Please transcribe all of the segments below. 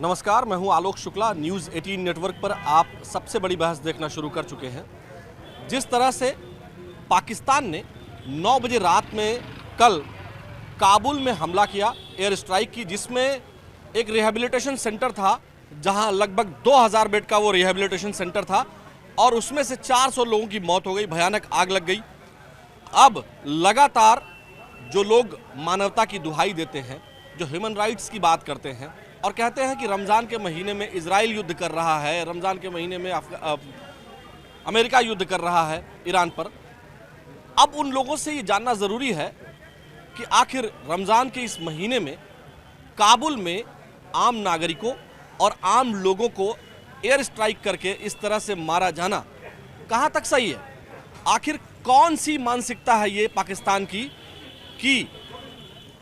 नमस्कार, मैं हूं आलोक शुक्ला। न्यूज़ 18 नेटवर्क पर आप सबसे बड़ी बहस देखना शुरू कर चुके हैं। जिस तरह से पाकिस्तान ने 9 बजे रात में कल काबुल में हमला किया, एयर स्ट्राइक की, जिसमें एक रिहैबिलिटेशन सेंटर था, जहां लगभग 2000 बेड का वो रिहैबिलिटेशन सेंटर था और उसमें से 400 लोगों की मौत हो गई, भयानक आग लग गई। अब लगातार जो लोग मानवता की दुहाई देते हैं, जो ह्यूमन राइट्स की बात करते हैं और कहते हैं कि रमज़ान के महीने में इजराइल युद्ध कर रहा है, रमज़ान के महीने में अमेरिका युद्ध कर रहा है ईरान पर, अब उन लोगों से ये जानना ज़रूरी है कि आखिर रमज़ान के इस महीने में काबुल में आम नागरिकों और आम लोगों को एयर स्ट्राइक करके इस तरह से मारा जाना कहाँ तक सही है। आखिर कौन सी मानसिकता है ये पाकिस्तान की कि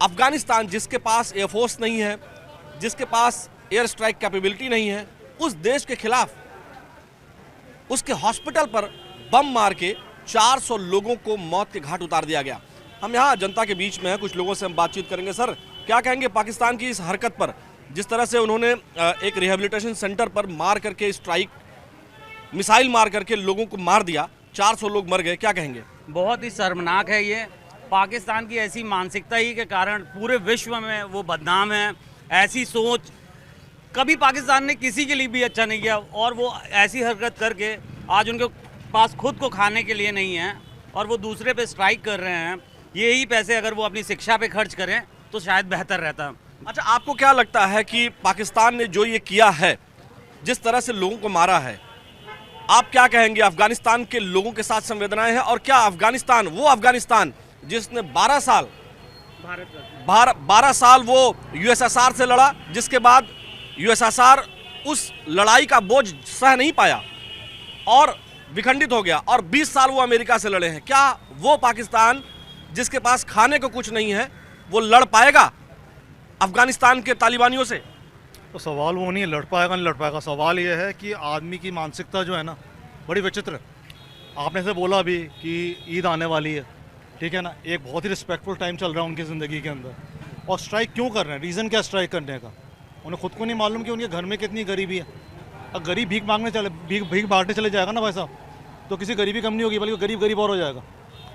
अफगानिस्तान, जिसके पास एयरफोर्स नहीं है, जिसके पास एयर स्ट्राइक कैपेबिलिटी नहीं है, उस देश के खिलाफ उसके हॉस्पिटल पर बम मार के 400 लोगों को मौत के घाट उतार दिया गया। हम यहाँ जनता के बीच में हैं, कुछ लोगों से हम बातचीत करेंगे। सर, क्या कहेंगे पाकिस्तान की इस हरकत पर, जिस तरह से उन्होंने एक रिहैबिलिटेशन सेंटर पर मार करके स्ट्राइक, मिसाइल मार करके लोगों को मार दिया, 400 लोग मर गए, क्या कहेंगे? बहुत ही शर्मनाक है ये। पाकिस्तान की ऐसी मानसिकता ही के कारण पूरे विश्व में वो बदनाम है। ऐसी सोच कभी पाकिस्तान ने किसी के लिए भी अच्छा नहीं किया और वो ऐसी हरकत करके आज उनके पास खुद को खाने के लिए नहीं है और वो दूसरे पे स्ट्राइक कर रहे हैं। यही पैसे अगर वो अपनी शिक्षा पे खर्च करें तो शायद बेहतर रहता। अच्छा, आपको क्या लगता है कि पाकिस्तान ने जो ये किया है, जिस तरह से लोगों को मारा है, आप क्या कहेंगे? अफगानिस्तान के लोगों के साथ संवेदनाएं हैं? और क्या अफगानिस्तान, वो अफगानिस्तान जिसने 12 साल वो यूएसएसआर से लड़ा, जिसके बाद यूएसएसआर उस लड़ाई का बोझ सह नहीं पाया और विखंडित हो गया, और 20 साल वो अमेरिका से लड़े हैं, क्या वो पाकिस्तान जिसके पास खाने को कुछ नहीं है वो लड़ पाएगा अफगानिस्तान के तालिबानियों से? तो सवाल वो नहीं है लड़ पाएगा नहीं लड़ पाएगा, सवाल ये है कि आदमी की मानसिकता जो है ना, बड़ी विचित्र है। आपने से बोला अभी कि ईद आने वाली है, ठीक है ना, एक बहुत ही रिस्पेक्टफुल टाइम चल रहा है उनकी ज़िंदगी के अंदर, और स्ट्राइक क्यों कर रहे हैं? रीज़न क्या स्ट्राइक करने का? उन्हें खुद को नहीं मालूम कि उनके घर में कितनी गरीबी है। अब गरीब भीख बांटने चले जाएगा ना भाई साहब, तो किसी गरीबी कम नहीं होगी, बल्कि गरीब गरीब और हो जाएगा।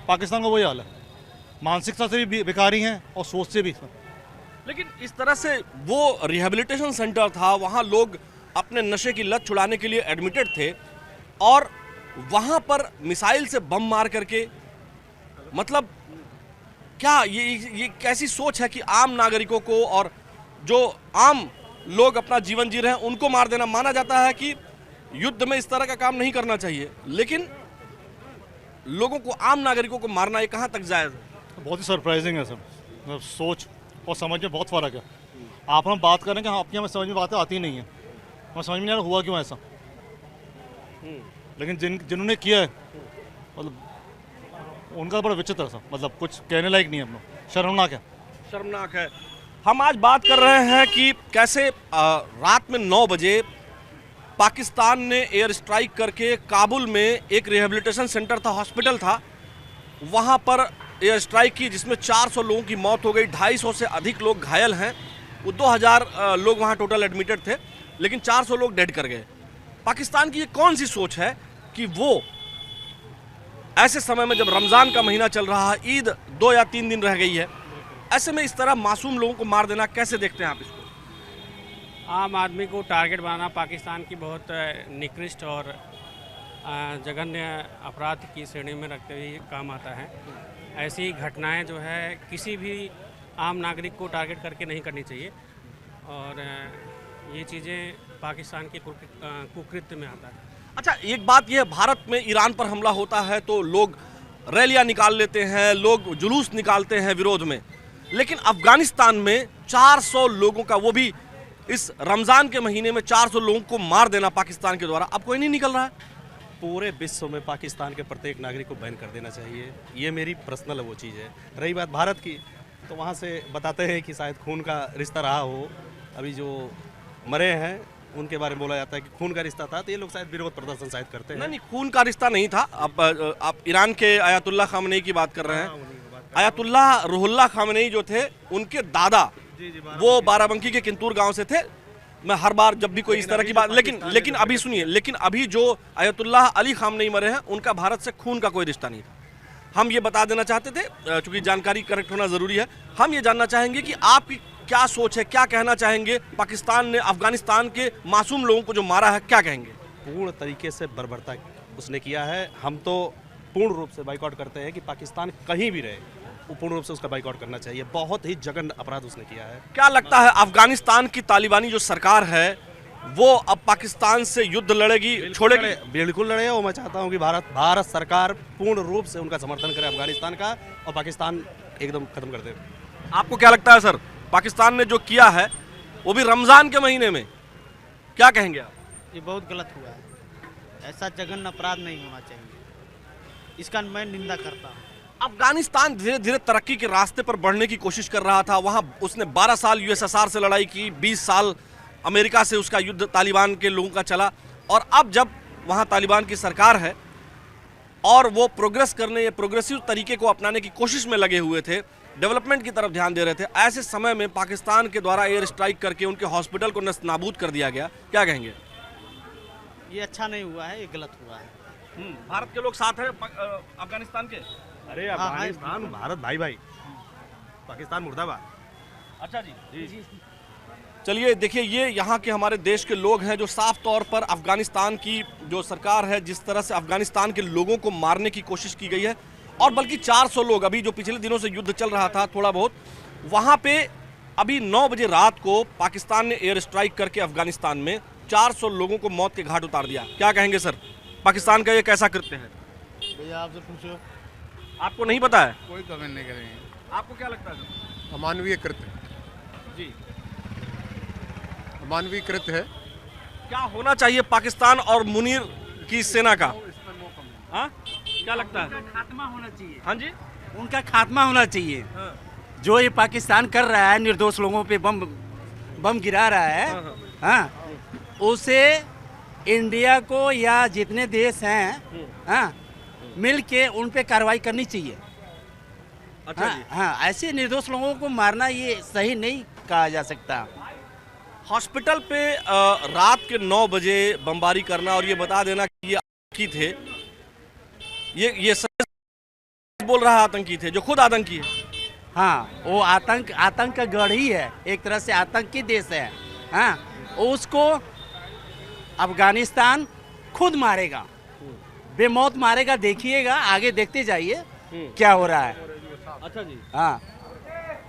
पाकिस्तान का वही हाल है, मानसिकता से भी भिखारी हैं और सोच से भी। लेकिन इस तरह से वो रिहैबिलिटेशन सेंटर था, वहाँ लोग अपने नशे की लत छुड़ाने के लिए एडमिटेड थे और वहाँ पर मिसाइल से बम मार करके, मतलब क्या ये कैसी सोच है कि आम नागरिकों को और जो आम लोग अपना जीवन जी रहे हैं उनको मार देना? माना जाता है कि युद्ध में इस तरह का काम नहीं करना चाहिए, लेकिन लोगों को, आम नागरिकों को मारना, ये कहाँ तक जायज़ है? बहुत ही सरप्राइजिंग है सर, सोच और समझ में बहुत फ़र्क है। आप हम बात करें कि हाँ, आपकी हमें समझ में बातें आती नहीं है, हमें समझ में नहीं आ रहा हुआ क्यों ऐसा। लेकिन जिन्होंने किया है, मतलब उनका बड़ा विचित्र सा, मतलब कुछ कहने लायक नहीं है। हम लोग शर्मनाक है। हम आज बात कर रहे हैं कि कैसे रात में 9 बजे पाकिस्तान ने एयर स्ट्राइक करके काबुल में एक रिहैबिलिटेशन सेंटर था, हॉस्पिटल था, वहाँ पर एयर स्ट्राइक की, जिसमें 400 लोगों की मौत हो गई, 250 से अधिक लोग घायल हैं। वो 2000 लोग वहाँ टोटल एडमिटेड थे, लेकिन 400 लोग डेड कर गए। पाकिस्तान की ये कौन सी सोच है कि वो ऐसे समय में, जब रमज़ान का महीना चल रहा है, ईद 2 या 3 दिन रह गई है, ऐसे में इस तरह मासूम लोगों को मार देना, कैसे देखते हैं आप इसको? आम आदमी को टारगेट बनाना पाकिस्तान की बहुत निकृष्ट और जघन्य अपराध की श्रेणी में रखते हुए ये काम आता है। ऐसी घटनाएं जो है किसी भी आम नागरिक को टारगेट करके नहीं करनी चाहिए, और ये चीज़ें पाकिस्तान के कुकृत्य में आता है। अच्छा, एक बात यह है, भारत में ईरान पर हमला होता है तो लोग रैलियां निकाल लेते हैं, लोग जुलूस निकालते हैं विरोध में, लेकिन अफगानिस्तान में 400 लोगों का, वो भी इस रमज़ान के महीने में 400 लोगों को मार देना पाकिस्तान के द्वारा, अब कोई नहीं निकल रहा है। पूरे विश्व में पाकिस्तान के प्रत्येक नागरिक को बैन कर देना चाहिए, ये मेरी पर्सनल वो चीज़ है। रही बात भारत की, तो वहाँ से बताते हैं कि शायद खून का रिश्ता रहा हो। अभी जो मरे हैं उनके बारे में बोला जाता है कि खून का रिश्ता था, तो ये लोग शायद विरोध प्रदर्शन शायद करते हैं। नहीं, खून का रिश्ता नहीं था। आप ईरान के आयतुल्लाह खामनेई की बात कर रहे हैं। आयतुल्लाह रूहुल्लाह खामनेई जो थे, उनके दादा वो बाराबंकी के किंतूर गांव से थे, मैं हर बार जब भी कोई इस तरह की बात, लेकिन अभी सुनिए, लेकिन अभी जो अयतुल्लाह अली खामनेई मरे हैं उनका भारत से खून का कोई रिश्ता नहीं था। हम ये बता देना चाहते थे, चूंकि जानकारी करेक्ट होना जरूरी है। हम ये जानना चाहेंगे कि आपकी क्या सोच है, क्या कहना चाहेंगे, पाकिस्तान ने अफगानिस्तान के मासूम लोगों को जो मारा है, क्या कहेंगे? पूर्ण तरीके से बर्बरता उसने किया है। हम तो पूर्ण रूप से बाइकआउट करते हैं कि पाकिस्तान कहीं भी रहे, वो पूर्ण रूप से उसका बाइकआउट करना चाहिए। बहुत ही जघन्य अपराध उसने किया है। क्या लगता है अफगानिस्तान की तालिबानी जो सरकार है वो अब पाकिस्तान से युद्ध लड़ेगी, छोड़ेगी? बिल्कुल लड़े। और मैं चाहता हूँ कि भारत सरकार पूर्ण रूप से उनका समर्थन करे अफगानिस्तान का, और पाकिस्तान एकदम खत्म कर दे। आपको क्या लगता है सर, पाकिस्तान ने जो किया है वो भी रमजान के महीने में, क्या कहेंगे आप? ये बहुत गलत हुआ है। ऐसा जघन्य अपराध नहीं होना चाहिए, इसका मैं निंदा करता हूँ। अफगानिस्तान धीरे धीरे तरक्की के रास्ते पर बढ़ने की कोशिश कर रहा था। वहां उसने 12 साल यूएसएसआर से लड़ाई की, 20 साल अमेरिका से उसका युद्ध तालिबान के लोगों का चला, और अब जब वहां तालिबान की सरकार है और वो प्रोग्रेस करने या प्रोग्रेसिव तरीके को अपनाने की कोशिश में लगे हुए थे, डेवलपमेंट की तरफ ध्यान दे रहे थे, ऐसे समय में पाकिस्तान के द्वारा एयर स्ट्राइक करके उनके हॉस्पिटल को नस्तनाबूद कर दिया गया। क्या कहेंगे? ये अच्छा नहीं हुआ है, ये गलत हुआ है। भारत के लोग साथ हैं अफगानिस्तान के? अरे अफगानिस्तान भारत भाई भाई, पाकिस्तान मुर्दाबाद। अच्छा जी। चलिए देखिए, ये यहाँ के हमारे देश के लोग हैं जो साफ तौर पर अफगानिस्तान की जो सरकार है, जिस तरह से अफगानिस्तान के लोगों को मारने की कोशिश की गई है, और बल्कि 400 लोग, अभी जो पिछले दिनों से युद्ध चल रहा था थोड़ा बहुत, वहाँ पे अभी 9 बजे रात को पाकिस्तान ने एयर स्ट्राइक करके अफगानिस्तान में 400 लोगों को मौत के घाट उतार दिया। क्या कहेंगे सर, पाकिस्तान का ये कैसा कृत्य है? भैया आपसे पूछो। आपको नहीं पता है? कोई कमेंट नहीं करेंगे। आपको क्या लगता है? अमानवीय कृत्य। जी, अमानवीय कृत्य है। क्या होना चाहिए पाकिस्तान और मुनीर की सेना का? हाँ, क्या लगता है? खात्मा होना चाहिए। हाँ जी, उनका खात्मा होना चाहिए। हाँ। जो ये पाकिस्तान कर रहा है, निर्दोष लोगों पे बम गिरा रहा है, हाँ, उसे इंडिया को या जितने देश हैं, हाँ, मिल के उन पे कार्रवाई करनी चाहिए। अच्छा जी। हाँ, ऐसे निर्दोष लोगों को मारना ये सही नहीं कहा जा सकता। हॉस्पिटल पे रात के 9 बजे बमबारी करना और ये बता देना कि ये आतंकी थे, ये सच बोल रहा आतंकी थे, जो खुद आतंकी है। हाँ, वो आतंक का गढ़ ही है, एक तरह से आतंकी देश है। हाँ, उसको अफगानिस्तान खुद मारेगा, बेमौत मारेगा। देखिएगा, आगे देखते जाइए क्या हो रहा है। अच्छा जी। हाँ,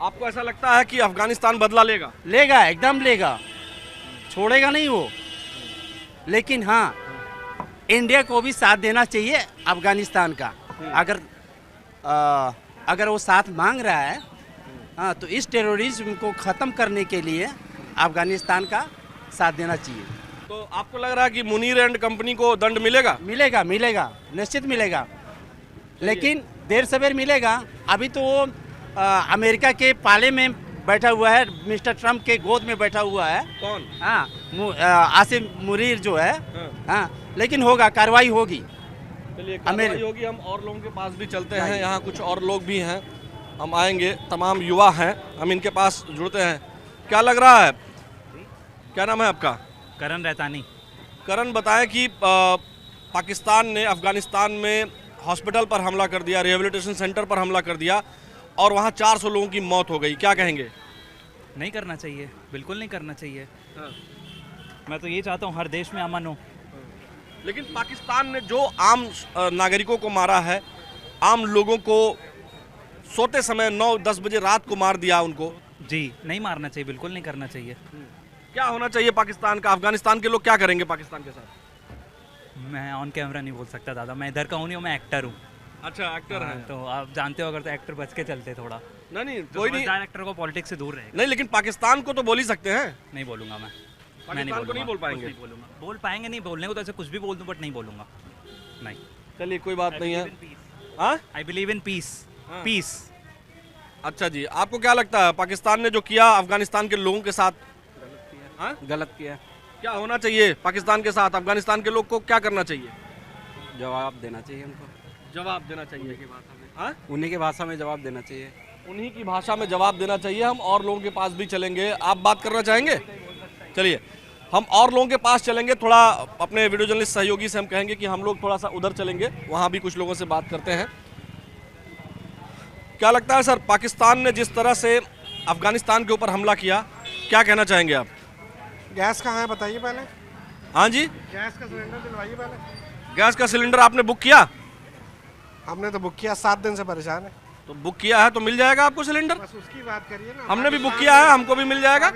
आपको ऐसा लगता है कि अफगानिस्तान बदला लेगा? लेगा, एकदम लेगा, छोड़ेगा नहीं वो। लेकिन हाँ, इंडिया को भी साथ देना चाहिए अफगानिस्तान का। अगर वो साथ मांग रहा है, हाँ, तो इस टेररिज्म को ख़त्म करने के लिए अफगानिस्तान का साथ देना चाहिए। तो आपको लग रहा है कि मुनीर एंड कंपनी को दंड मिलेगा? मिलेगा, निश्चित मिलेगा, लेकिन देर सवेर मिलेगा। अभी तो वो अमेरिका के पाले में बैठा हुआ है, मिस्टर ट्रम्प के गोद में बैठा हुआ है। कौन? हाँ, आसिम मुनीर जो है। हाँ, लेकिन होगा, कार्रवाई होगी। चलिए, कार्रवाई होगी। हम और लोगों के पास भी चलते हैं, यहाँ कुछ और लोग भी हैं, हम आएंगे, तमाम युवा हैं, हम इनके पास जुड़ते हैं। क्या लग रहा है, क्या नाम है आपका? करण रहतानी। करण, बताएं कि पाकिस्तान ने अफगानिस्तान में हॉस्पिटल पर हमला कर दिया, रिहेबिलिटेशन सेंटर पर हमला कर दिया, और वहाँ 400 लोगों की मौत हो गई। क्या कहेंगे? नहीं करना चाहिए, बिल्कुल नहीं करना चाहिए। मैं तो ये चाहता हूँ हर देश में अमन हो। लेकिन पाकिस्तान ने जो आम नागरिकों को मारा है, आम लोगों को सोते समय 9-10 बजे रात को मार दिया उनको। जी, नहीं मारना चाहिए, बिल्कुल नहीं करना चाहिए। क्या होना चाहिए पाकिस्तान का? अफगानिस्तान के लोग क्या करेंगे पाकिस्तान के साथ? मैं ऑन कैमरा नहीं बोल सकता दादा, मैं इधर का हूँ नहीं, मैं एक्टर हूँ। अच्छा, एक्टर है तो आप जानते हो, अगर तो एक्टर बच के चलते थोड़ा। नहीं, कोई नहीं, एक्टर को पॉलिटिक्स से दूर रहेगा। नहीं, लेकिन पाकिस्तान को तो बोल ही सकते हैं। नहीं बोलूंगा मैं पाकिस्तान को नहीं बोल पाएंगे? नहीं बोलूंगा, बोल पाएंगे नहीं, बोलने को तो ऐसे कुछ भी बोल दूं, बट नहीं बोलूंगा, नहीं। चलिए, कोई बात नहीं है। I believe in peace, peace. अच्छा जी, आपको क्या लगता है पाकिस्तान ने जो किया अफगानिस्तान के लोगों के साथ? गलत किया। क्या होना चाहिए पाकिस्तान के साथ? अफगानिस्तान के लोग को क्या करना चाहिए? जवाब देना चाहिए उनको, जवाब देना चाहिए। उन्हीं की भाषा में जवाब देना चाहिए। उन्हीं की भाषा में जवाब देना चाहिए। हम और लोगों के पास भी चलेंगे। आप बात करना चाहेंगे? चलिए, हम और लोगों के पास चलेंगे, थोड़ा अपने वीडियो जर्नलिस्ट सहयोगी से हम कहेंगे कि हम लोग थोड़ा सा उधर चलेंगे, वहाँ भी कुछ लोगों से बात करते हैं। क्या लगता है सर, पाकिस्तान ने जिस तरह से अफगानिस्तान के ऊपर हमला किया, क्या कहना चाहेंगे आप? गैस कहाँ है बताइए पहले। हाँ जी, गैस का सिलेंडर दिलवाइए पहले। गैस का सिलेंडर आपने बुक किया? हमने तो बुक किया, 7 दिन से परेशान है। तो बुक किया है तो मिल जाएगा आपको सिलेंडर। बस उसकी बात करिए ना। हमने भी बुक किया है, हमको भी मिल जाएगा।